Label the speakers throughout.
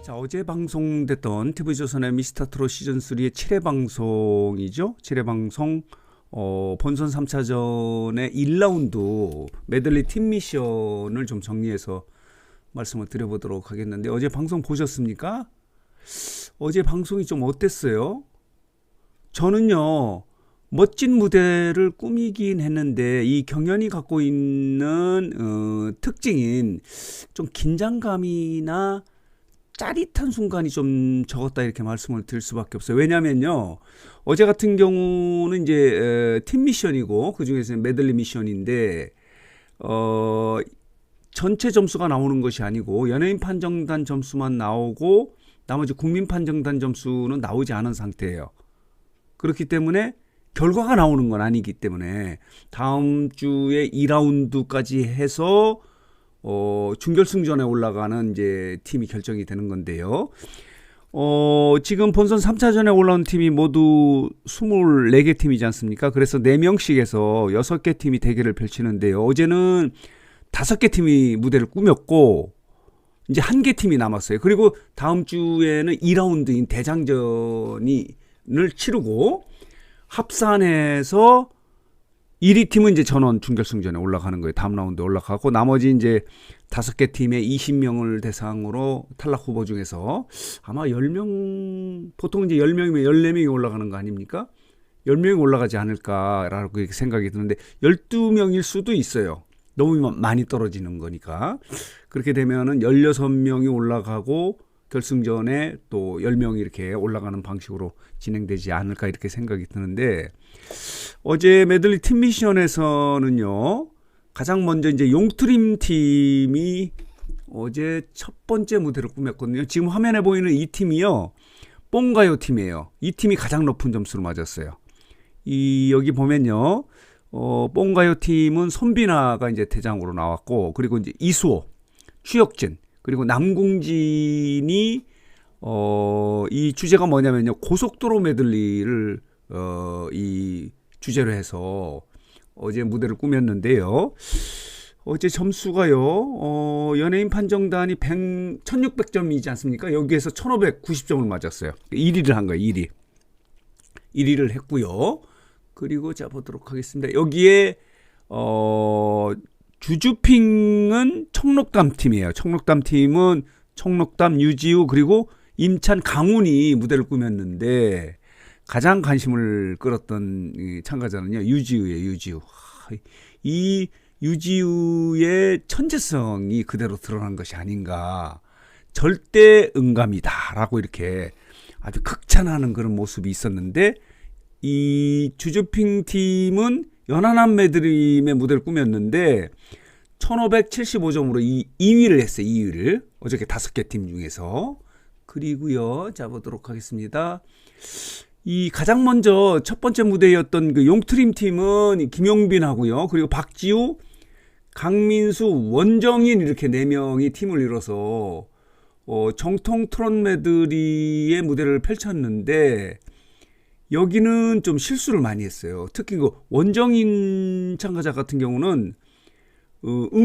Speaker 1: 자, 어제 방송됐던 TV조선의 미스터트롯 시즌3의 7회 방송이죠. 7회 방송 본선 3차전의 1라운드 메들리 팀 미션을 좀 정리해서 말씀을 드려보도록 하겠는데, 어제 방송 보셨습니까? 어제 방송이 좀 어땠어요? 저는요, 멋진 무대를 꾸미긴 했는데 이 경연이 갖고 있는 특징인 좀 긴장감이나 짜릿한 순간이 좀 적었다, 이렇게 말씀을 드릴 수밖에 없어요. 왜냐면요, 어제 같은 경우는 이제 팀 미션이고 그 중에서 메들리 미션인데 전체 점수가 나오는 것이 아니고 연예인 판정단 점수만 나오고 나머지 국민 판정단 점수는 나오지 않은 상태예요. 그렇기 때문에 결과가 나오는 건 아니기 때문에 다음 주에 2라운드까지 해서 준결승전에 올라가는 이제 팀이 결정이 되는 건데요. 지금 본선 3차전에 올라온 팀이 모두 24개 팀이지 않습니까? 그래서 4명씩 해서 6개 팀이 대결을 펼치는데요. 어제는 5개 팀이 무대를 꾸몄고 이제 1개 팀이 남았어요. 그리고 다음 주에는 2라운드인 대장전을 치르고 합산해서 1위 팀은 이제 전원 준결승전에 올라가는 거예요. 다음 라운드에 올라가고 나머지 이제 5개 팀의 20명을 대상으로 탈락 후보 중에서 아마 10명, 보통 이제 10명이면 14명이 올라가는 거 아닙니까? 10명이 올라가지 않을까라고 생각이 드는데 12명일 수도 있어요. 너무 많이 떨어지는 거니까. 그렇게 되면은 16명이 올라가고 결승전에 또 10명이 이렇게 올라가는 방식으로 진행되지 않을까, 이렇게 생각이 드는데, 어제 메들리 팀 미션에서는요, 가장 먼저 이제 용트림 팀이 어제 첫 번째 무대를 꾸몄거든요. 지금 화면에 보이는 이 팀이요, 뽕가요 팀이에요. 이 팀이 가장 높은 점수를 맞았어요. 여기 보면요, 뽕가요 팀은 손비나가 이제 대장으로 나왔고, 그리고 이제 이수호, 추혁진, 그리고 남궁진이 이 주제가 뭐냐면요, 고속도로 메들리를 이 주제로 해서 어제 무대를 꾸몄는데요. 어제 점수가요, 연예인 판정단이 1600점이지 않습니까? 여기에서 1590점을 맞았어요. 1위를 한 거예요. 1위를 했고요. 그리고 자 보도록 하겠습니다. 여기에 주주핑은 청록담 팀이에요. 청록담 팀은 청록담, 유지우, 그리고 임찬, 강훈이 무대를 꾸몄는데 가장 관심을 끌었던 이 참가자는요, 유지우예요. 유지우. 이 유지우의 천재성이 그대로 드러난 것이 아닌가. 절대 음감이다라고 이렇게 아주 극찬하는 그런 모습이 있었는데, 이 주주핑 팀은 연하남 메드림의 무대를 꾸몄는데 1575점으로 2위를 했어요. 2위를. 어저께 5개 팀 중에서. 그리고요, 자 보도록 하겠습니다. 이 가장 먼저 첫 번째 무대였던 그 용트림 팀은 김용빈하고요, 그리고 박지우, 강민수, 원정인, 이렇게 4명이 팀을 이뤄서 정통 트롯 메들리의 무대를 펼쳤는데, 여기는 좀 실수를 많이 했어요. 특히 그 원정인 참가자 같은 경우는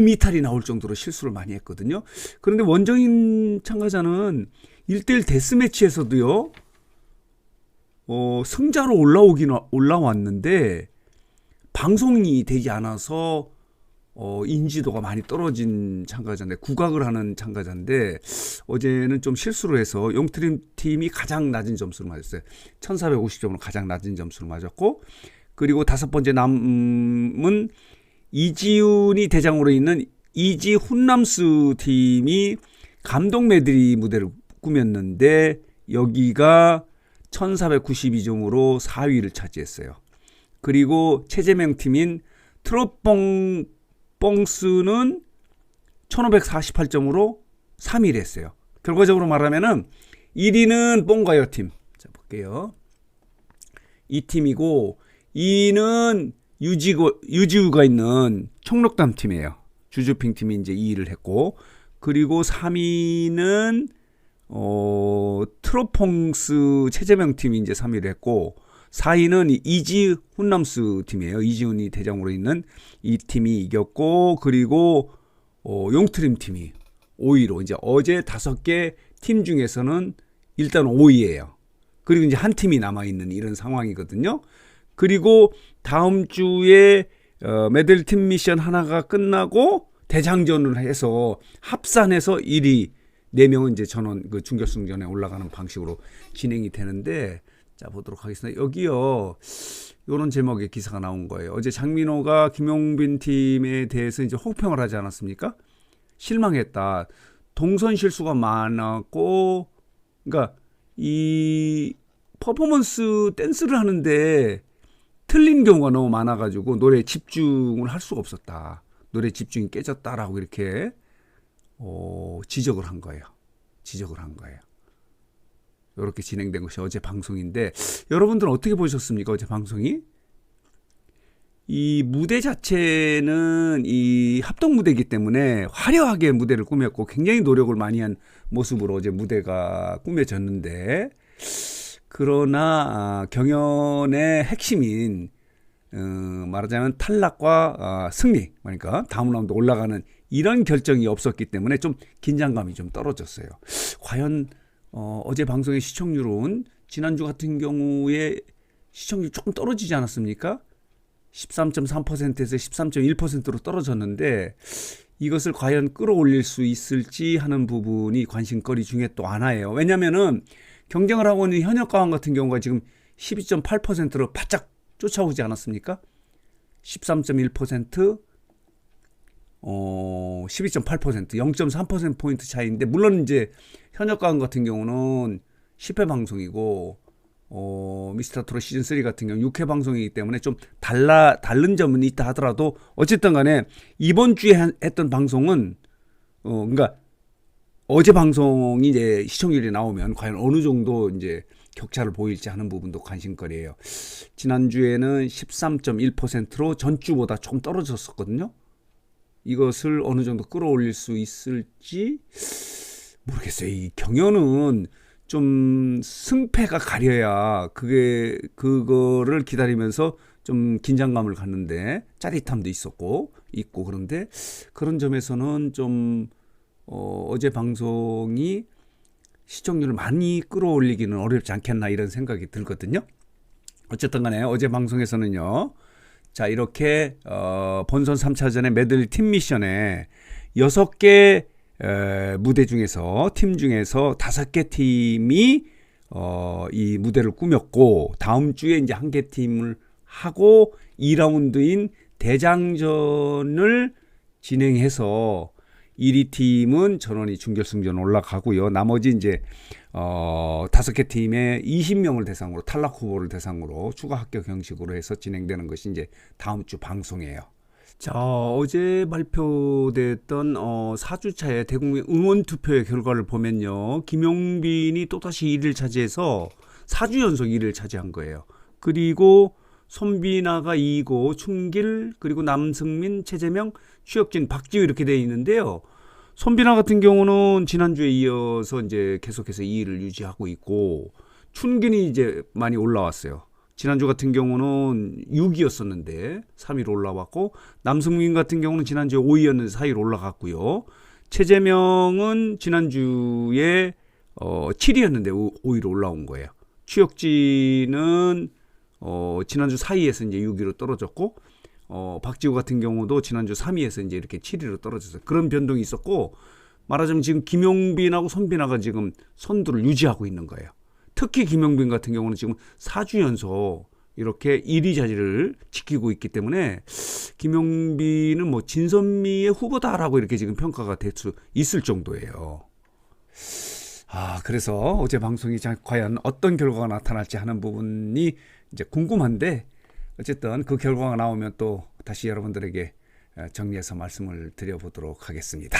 Speaker 1: 이탈이 나올 정도로 실수를 많이 했거든요. 그런데 원정인 참가자는 1대1 데스매치에서도요, 승자로 올라왔는데 방송이 되지 않아서 인지도가 많많이 떨어진 참가자인데, 국악을 하는 참가자인데 어제는 좀 실수를 해서 용트림 팀이 가장 낮은 점수를 맞았어요. 1450점으로 가장 낮은 점수를 맞았고, 그리고 5번째 남은 이지훈이 대장으로 있는 이지 훈남스 팀이 감동 메들리 무대를 꾸몄는데 여기가 1492점으로 4위를 차지했어요. 그리고 최재명 팀인 트롯뽕스는 1548점으로 3위를 했어요. 결과적으로 말하면은 1위는 뽕가요 팀. 자, 볼게요. 이 팀이고 2위는 유지우가 있는 청록담 팀이에요. 주주핑 팀이 이제 2위를 했고, 그리고 3위는 트롯퐁스 최재명 팀이 이제 3위를 했고, 4위는 이지 훈남스 팀이에요. 이지훈이 대장으로 있는 이 팀이 이겼고, 그리고 용트림 팀이 5위로 이제 어제 5개 팀 중에서는 일단 5위예요. 그리고 이제 한 팀이 남아있는 이런 상황이거든요. 그리고 다음 주에 메들 팀 미션 하나가 끝나고 대장전을 해서 합산해서 1위 4명은 이제 전원 그 준결승전에 올라가는 방식으로 진행이 되는데, 자 보도록 하겠습니다. 여기요, 이런 제목의 기사가 나온 거예요. 어제 장민호가 김용빈 팀에 대해서 이제 혹평을 하지 않았습니까? 실망했다. 동선 실수가 많았고, 그러니까 이 퍼포먼스 댄스를 하는데 틀린 경우가 너무 많아가지고 노래에 집중을 할 수가 없었다. 노래 집중이 깨졌다라고 이렇게 지적을 한 거예요. 이렇게 진행된 것이 어제 방송인데, 여러분들은 어떻게 보셨습니까? 어제 방송이? 이 무대 자체는 이 합동 무대이기 때문에 화려하게 무대를 꾸몄고 굉장히 노력을 많이 한 모습으로 어제 무대가 꾸며졌는데, 그러나 경연의 핵심인 말하자면 탈락과 승리, 그러니까 다음 라운드 올라가는 이런 결정이 없었기 때문에 좀 긴장감이 좀 떨어졌어요. 과연 어제 방송의 시청률은 지난주 같은 경우에 시청률 조금 떨어지지 않았습니까? 13.3%에서 13.1%로 떨어졌는데, 이것을 과연 끌어올릴 수 있을지 하는 부분이 관심거리 중에 또 하나예요. 왜냐면은 경쟁을 하고 있는 현역가왕 같은 경우가 지금 12.8%로 바짝 쫓아오지 않았습니까? 13.1%, 12.8%, 0.3%포인트 차이인데, 물론 이제 현역가왕 같은 경우는 10회 방송이고, 미스터 트롯 시즌3 같은 경우 6회 방송이기 때문에 좀 다른 점은 있다 하더라도, 어쨌든 간에 이번 주에 했던 방송은, 그러니까 어제 방송이 이제 시청률이 나오면 과연 어느 정도 이제 격차를 보일지 하는 부분도 관심거리예요. 지난주에는 13.1%로 전주보다 조금 떨어졌었거든요. 이것을 어느 정도 끌어올릴 수 있을지 모르겠어요. 이 경연은 좀 승패가 가려야 그거를 기다리면서 좀 긴장감을 갖는데 짜릿함도 있고 그런데 그런 점에서는 좀 어제 방송이 시청률을 많이 끌어올리기는 어렵지 않겠나 이런 생각이 들거든요. 어쨌든 간에 어제 방송에서는요, 자 이렇게 본선 3차전의 메들리 팀 미션에 6개 무대 중에서 팀 중에서 5개 팀이 이 무대를 꾸몄고, 다음 주에 이제 1개 팀을 하고 2라운드인 대장전을 진행해서 1위 팀은 전원이 준결승전 올라가고요. 나머지 이제 5개 팀의 20명을 대상으로, 탈락 후보를 대상으로 추가 합격 형식으로 해서 진행되는 것이 이제 다음 주 방송이에요. 자, 어제 발표됐던 4주차의 대국민 응원 투표의 결과를 보면요, 김용빈이 또다시 1위를 차지해서 4주 연속 1위를 차지한 거예요. 그리고 손비나가 2위고 춘길, 그리고 남승민, 최재명, 추혁진, 박지우 이렇게 되어 있는데요. 손비나 같은 경우는 지난주에 이어서 이제 계속해서 2위를 유지하고 있고, 춘길이 이제 많이 올라왔어요. 지난주 같은 경우는 6위였었는데 3위로 올라왔고, 남승민 같은 경우는 지난주에 5위였는데 4위로 올라갔고요. 최재명은 지난주에 7위였는데 5위로 올라온 거예요. 추혁진은 지난주 4위에서 이제 6위로 떨어졌고, 박지우 같은 경우도 지난주 3위에서 이제 이렇게 7위로 떨어졌어요. 그런 변동이 있었고, 말하자면 지금 김용빈하고 손비나가 지금 선두를 유지하고 있는 거예요. 특히 김용빈 같은 경우는 지금 4주 연속 이렇게 1위 자리를 지키고 있기 때문에 김용빈은 뭐 진선미의 후보다라고 이렇게 지금 평가가 될 수 있을 정도예요. 그래서 어제 방송이 과연 어떤 결과가 나타날지 하는 부분이 이제 궁금한데, 어쨌든 그 결과가 나오면 또 다시 여러분들에게 정리해서 말씀을 드려보도록 하겠습니다.